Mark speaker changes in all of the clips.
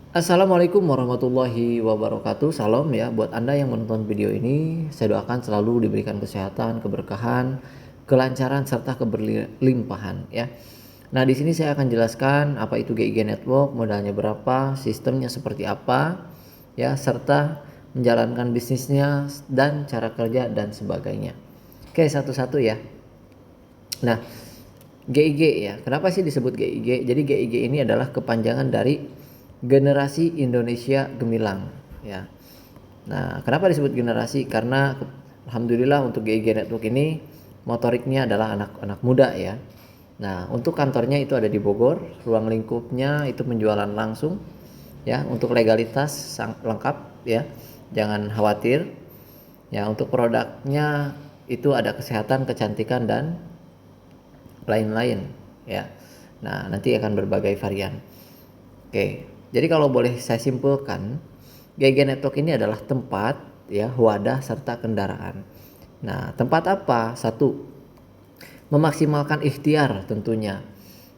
Speaker 1: Assalamualaikum warahmatullahi wabarakatuh. Salam ya buat Anda yang menonton video ini. Saya doakan selalu diberikan kesehatan, keberkahan, kelancaran serta keberlimpahan ya. Nah, di sini saya akan jelaskan apa itu GIG Network, modalnya berapa, sistemnya seperti apa ya, serta menjalankan bisnisnya dan cara kerja dan sebagainya. Oke, satu-satu ya. Nah, GIG ya. Kenapa sih disebut GIG? Jadi GIG ini adalah kepanjangan dari Generasi Indonesia Gemilang ya. Nah, kenapa disebut generasi? Karena alhamdulillah untuk GIG Network ini motoriknya adalah anak-anak muda ya. Nah, untuk kantornya itu ada di Bogor, ruang lingkupnya itu penjualan langsung ya, untuk legalitas lengkap ya. Jangan khawatir. Ya, untuk produknya itu ada kesehatan, kecantikan dan lain-lain ya. Nah, nanti akan berbagai varian. Oke, jadi kalau boleh saya simpulkan, GIG Network ini adalah tempat ya, wadah serta kendaraan. Nah, tempat apa? Satu, memaksimalkan ikhtiar tentunya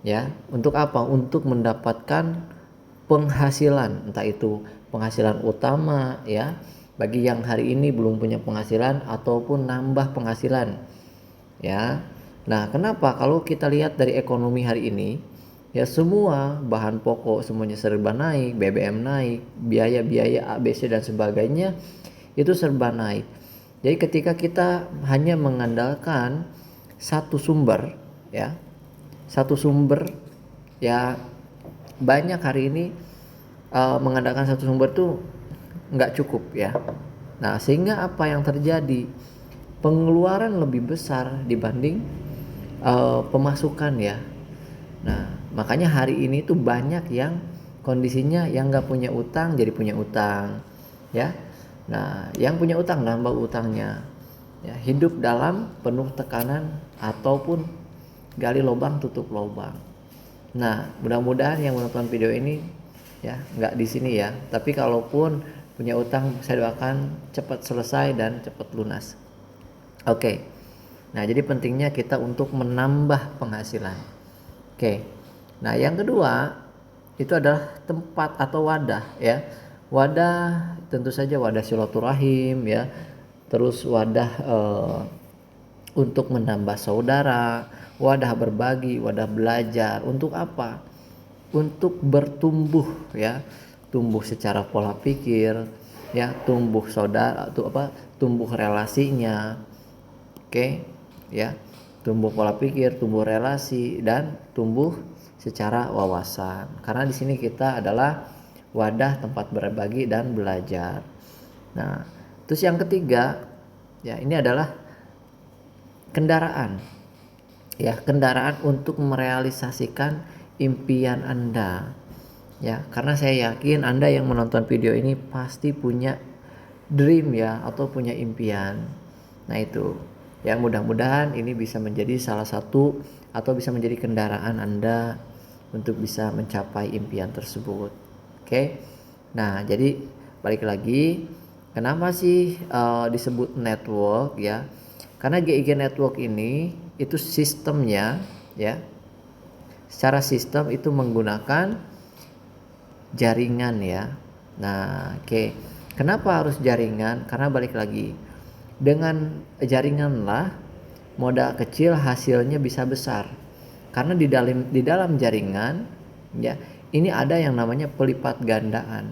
Speaker 1: ya. Untuk apa? Untuk mendapatkan penghasilan, entah itu penghasilan utama ya, bagi yang hari ini belum punya penghasilan ataupun nambah penghasilan ya. Nah, kenapa? Kalau kita lihat dari ekonomi hari ini ya, semua bahan pokok semuanya serba naik, BBM naik, biaya-biaya ABC dan sebagainya itu serba naik. Jadi ketika kita hanya mengandalkan satu sumber ya, satu sumber ya, banyak hari ini mengandalkan satu sumber tuh nggak cukup ya. Nah, sehingga apa yang terjadi? Pengeluaran lebih besar dibanding pemasukan ya. Nah, makanya hari ini tuh banyak yang kondisinya yang nggak punya utang jadi punya utang ya. Nah, yang punya utang nambah utangnya ya, hidup dalam penuh tekanan ataupun gali lubang tutup lubang. Nah, mudah-mudahan yang menonton video ini ya nggak di sini ya, tapi kalaupun punya utang saya doakan cepat selesai dan cepat lunas. Oke. Nah, jadi pentingnya kita untuk menambah penghasilan. Oke. Nah, yang kedua itu adalah tempat atau wadah ya. Wadah tentu saja wadah silaturahim ya. Terus wadah untuk menambah saudara, wadah berbagi, wadah belajar. Untuk apa? Untuk bertumbuh ya. Tumbuh secara pola pikir ya, tumbuh saudara, tumbuh relasinya. Oke ya, tumbuh pola pikir, tumbuh relasi, dan tumbuh secara wawasan. Karena di sini kita adalah wadah tempat berbagi dan belajar. Nah, terus yang ketiga ya, ini adalah kendaraan. Ya, kendaraan untuk merealisasikan impian Anda. Ya, karena saya yakin Anda yang menonton video ini pasti punya dream ya, atau punya impian. Nah, itu ya, mudah-mudahan ini bisa menjadi salah satu atau bisa menjadi kendaraan Anda untuk bisa mencapai impian tersebut. Oke. Nah, jadi balik lagi, kenapa sih disebut network ya? Karena GIG Network ini itu sistemnya ya, secara sistem itu menggunakan jaringan ya. Nah, oke. Kenapa harus jaringan? Karena balik lagi, dengan jaringanlah modal kecil hasilnya bisa besar. Karena di dalam jaringan ya, ini ada yang namanya pelipat gandaan.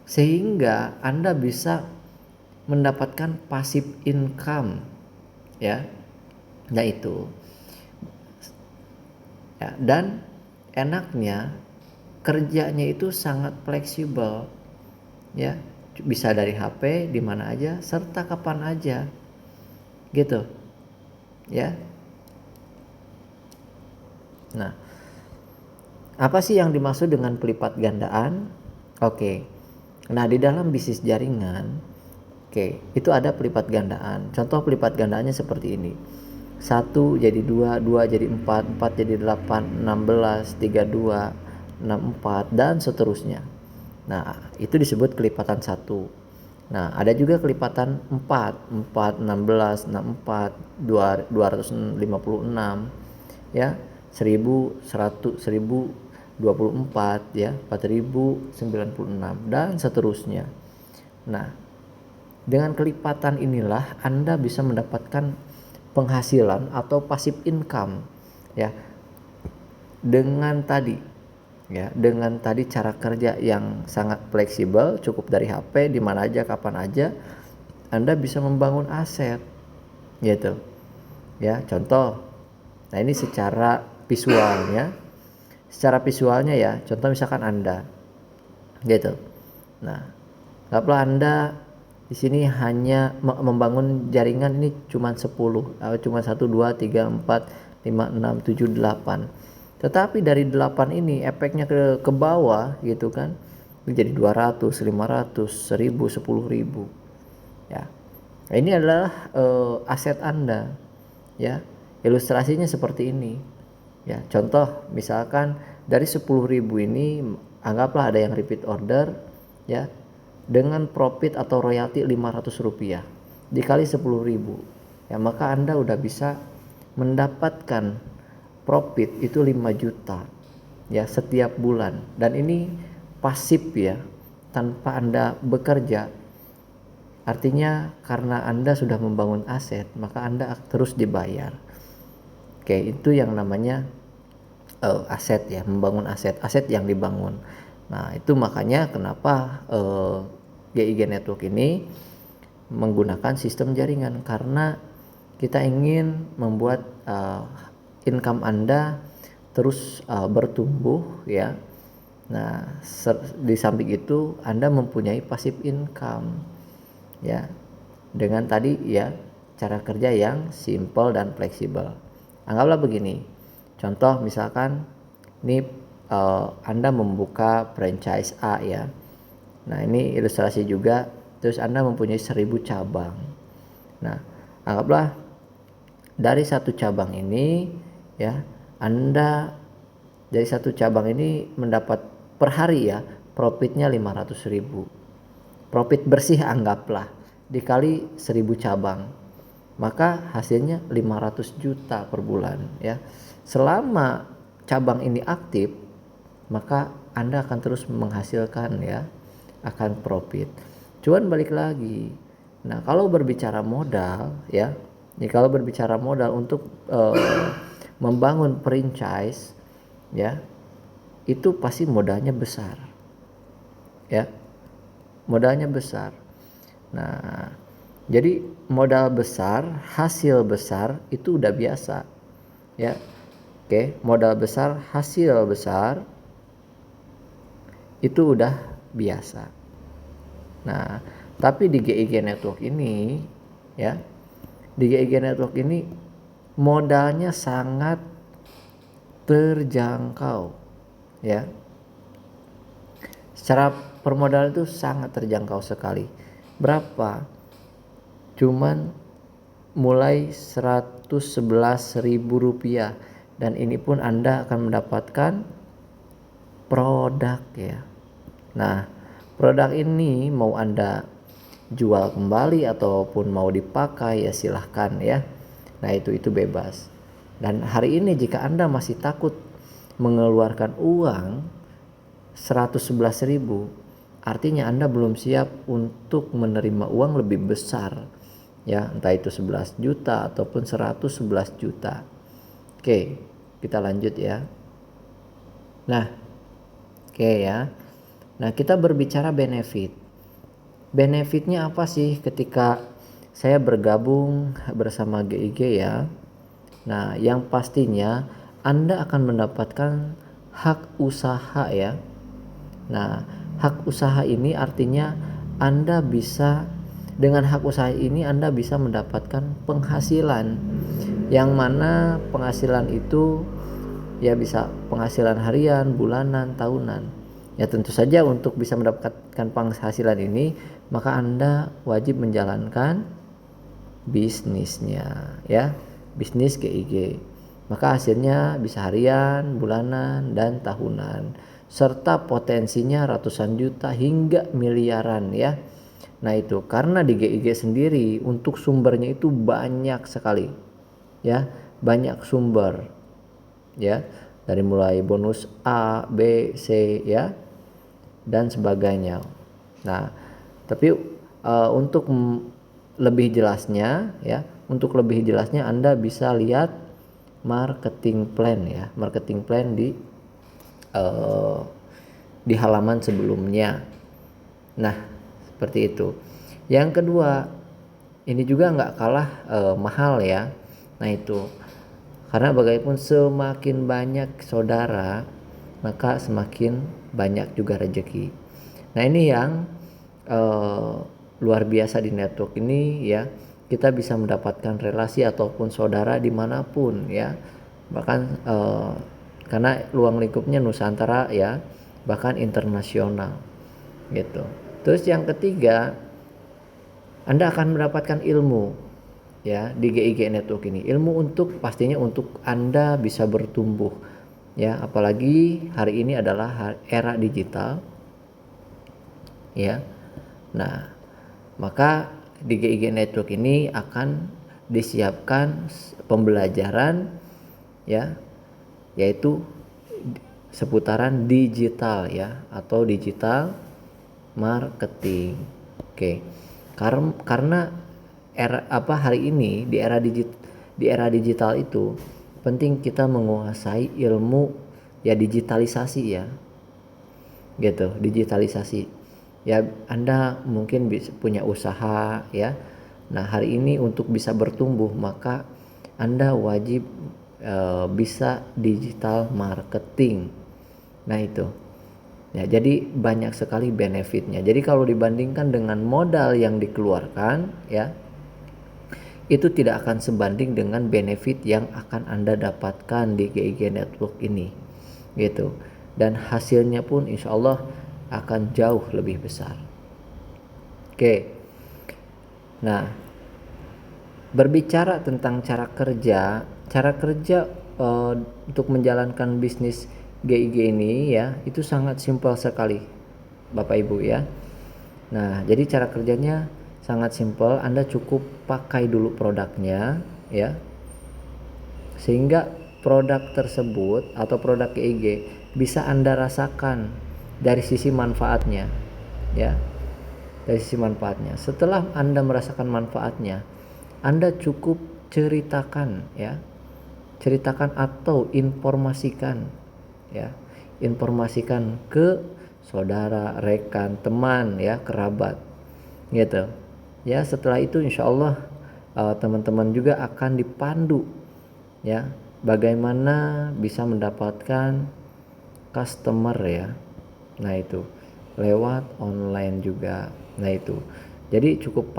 Speaker 1: Sehingga Anda bisa mendapatkan passive income ya. Nah, itu. Ya, dan enaknya kerjanya itu sangat fleksibel ya, bisa dari HP di mana aja serta kapan aja gitu ya. Nah, apa sih yang dimaksud dengan pelipat gandaan? Oke. Nah, di dalam bisnis jaringan, itu ada pelipat gandaan. Contoh pelipat gandaannya seperti ini. 1 jadi 2, 2 jadi 4, 4 jadi 8, 16, 32, 64 dan seterusnya. Nah, itu disebut kelipatan 1. Nah, ada juga kelipatan 4, 4, 16, 64, 256 ya, 1000, 100, 1000 24 ya, 4096 dan seterusnya. Nah, dengan kelipatan inilah Anda bisa mendapatkan penghasilan atau passive income ya. Dengan tadi cara kerja yang sangat fleksibel, cukup dari HP di mana aja kapan aja Anda bisa membangun aset gitu. Ya, contoh. Nah, ini secara visualnya. Secara visualnya ya, contoh misalkan Anda gitu. Nah, anggaplah Anda di sini hanya membangun jaringan ini cuma 10, cuma 1 2 3 4 5 6 7 8. Tetapi dari 8 ini efeknya ke bawah gitu kan. Menjadi 200, 500, 1000, 10.000. Ya. Nah, ini adalah aset Anda. Ya. Ilustrasinya seperti ini. Ya, contoh misalkan dari 10.000 ini anggaplah ada yang repeat order ya dengan profit atau royalti Rp500 dikali 10.000 ya, maka Anda udah bisa mendapatkan profit itu 5 juta ya setiap bulan, dan ini pasif ya, tanpa Anda bekerja. Artinya karena Anda sudah membangun aset, maka Anda terus dibayar. Oke, itu yang namanya aset ya, membangun aset yang dibangun. Nah, itu makanya kenapa GIG Network ini menggunakan sistem jaringan, karena kita ingin membuat income Anda terus bertumbuh ya. Nah, di samping itu Anda mempunyai passive income ya, dengan tadi ya cara kerja yang simple dan fleksibel. Anggaplah begini, contoh misalkan ini Anda membuka franchise A ya. Nah, ini ilustrasi juga. Terus Anda mempunyai 1000 cabang. Nah, anggaplah dari satu cabang ini ya, Anda dari satu cabang ini mendapat per hari ya profitnya 500.000. Profit bersih anggaplah dikali 1000 cabang, maka hasilnya 500 juta per bulan ya. Selama cabang ini aktif, maka Anda akan terus menghasilkan ya, akan profit. Cuman balik lagi. Nah, kalau berbicara modal ya, kalau berbicara modal untuk membangun franchise ya, itu pasti modalnya besar. Ya. Modalnya besar. Nah, jadi modal besar, hasil besar itu udah biasa. Ya. Oke, modal besar, hasil besar itu udah biasa. Nah, tapi di GIG Network ini ya, di GIG Network ini modalnya sangat terjangkau ya. Secara permodalan itu sangat terjangkau sekali. Berapa? Cuman mulai Rp111.000, dan ini pun Anda akan mendapatkan produk ya. Nah, produk ini mau Anda jual kembali ataupun mau dipakai ya silahkan ya. Nah, itu bebas. Dan hari ini jika Anda masih takut mengeluarkan uang 111.000, artinya Anda belum siap untuk menerima uang lebih besar ya, entah itu 11 juta ataupun 111 juta. Oke, kita lanjut ya. Nah, oke ya. Nah, kita berbicara benefit. Benefitnya apa sih ketika saya bergabung bersama GIG ya? Nah, yang pastinya Anda akan mendapatkan hak usaha ya. Nah, hak usaha ini artinya Anda bisa, dengan hak usaha ini Anda bisa mendapatkan penghasilan, yang mana penghasilan itu ya bisa penghasilan harian, bulanan, tahunan. Ya, tentu saja untuk bisa mendapatkan penghasilan ini, maka Anda wajib menjalankan bisnisnya ya, bisnis GIG. Maka hasilnya bisa harian, bulanan, dan tahunan, serta potensinya ratusan juta hingga miliaran ya. Nah, itu karena di GIG sendiri untuk sumbernya itu banyak sekali ya, banyak sumber ya. dari mulai bonus A, B, C ya dan sebagainya. Nah, tapi untuk lebih jelasnya ya, untuk lebih jelasnya Anda bisa lihat marketing plan ya, marketing plan uh, di halaman sebelumnya. Nah, seperti itu. Yang kedua, ini juga nggak kalah mahal ya. Nah itu, karena bagaimanapun semakin banyak saudara, maka semakin banyak juga rezeki. Nah ini yang luar biasa di network ini ya. Kita bisa mendapatkan relasi ataupun saudara dimanapun ya. Bahkan karena ruang lingkupnya Nusantara ya, bahkan internasional gitu. Terus yang ketiga, Anda akan mendapatkan ilmu ya di GIG Network ini. Ilmu untuk pastinya untuk Anda bisa bertumbuh ya, apalagi hari ini adalah era digital ya. Nah, maka di GIG Network ini akan disiapkan pembelajaran ya, yaitu seputaran digital ya, atau digital marketing. Oke. Karena hari ini di era digital itu penting kita menguasai ilmu ya, digitalisasi ya. Gitu, digitalisasi. Ya, Anda mungkin bisa punya usaha ya. Nah, hari ini untuk bisa bertumbuh maka Anda wajib bisa digital marketing. Nah, itu. Ya, jadi banyak sekali benefitnya. Jadi kalau dibandingkan dengan modal yang dikeluarkan ya, itu tidak akan sebanding dengan benefit yang akan Anda dapatkan di GIG Network ini gitu. Dan hasilnya pun insya Allah akan jauh lebih besar. Oke. Nah, berbicara tentang cara kerja untuk menjalankan bisnis GIG ini ya, itu sangat simpel sekali Bapak Ibu ya. Nah, jadi cara kerjanya sangat simpel. Anda cukup pakai dulu produknya ya, sehingga produk tersebut atau produk GIG bisa Anda rasakan dari sisi manfaatnya ya, dari sisi manfaatnya. Setelah Anda merasakan manfaatnya, Anda cukup ceritakan ya, ceritakan atau informasikan ya, informasikan ke saudara, rekan, teman ya, kerabat gitu ya. Setelah itu insya Allah teman-teman juga akan dipandu ya, bagaimana bisa mendapatkan customer ya. Nah itu lewat online juga. Nah itu, jadi cukup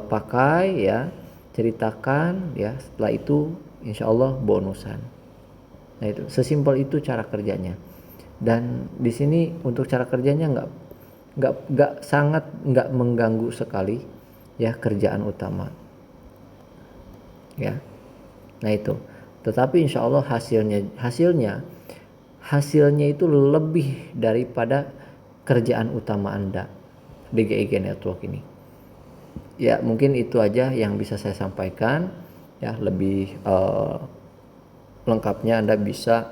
Speaker 1: pakai ya, ceritakan ya, setelah itu insya Allah bonusan. Nah itu sesimpel itu cara kerjanya. Dan di sini untuk cara kerjanya nggak mengganggu sekali ya kerjaan utama ya. Nah itu, tetapi insya Allah hasilnya itu lebih daripada kerjaan utama Anda di GIG Network ini. Ya mungkin itu aja yang bisa saya sampaikan ya. Lebih lengkapnya Anda bisa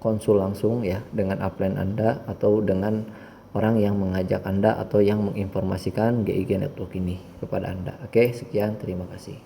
Speaker 1: konsul langsung ya dengan upline Anda atau dengan orang yang mengajak Anda atau yang menginformasikan GIG Network ini kepada Anda. Oke, sekian, terima kasih.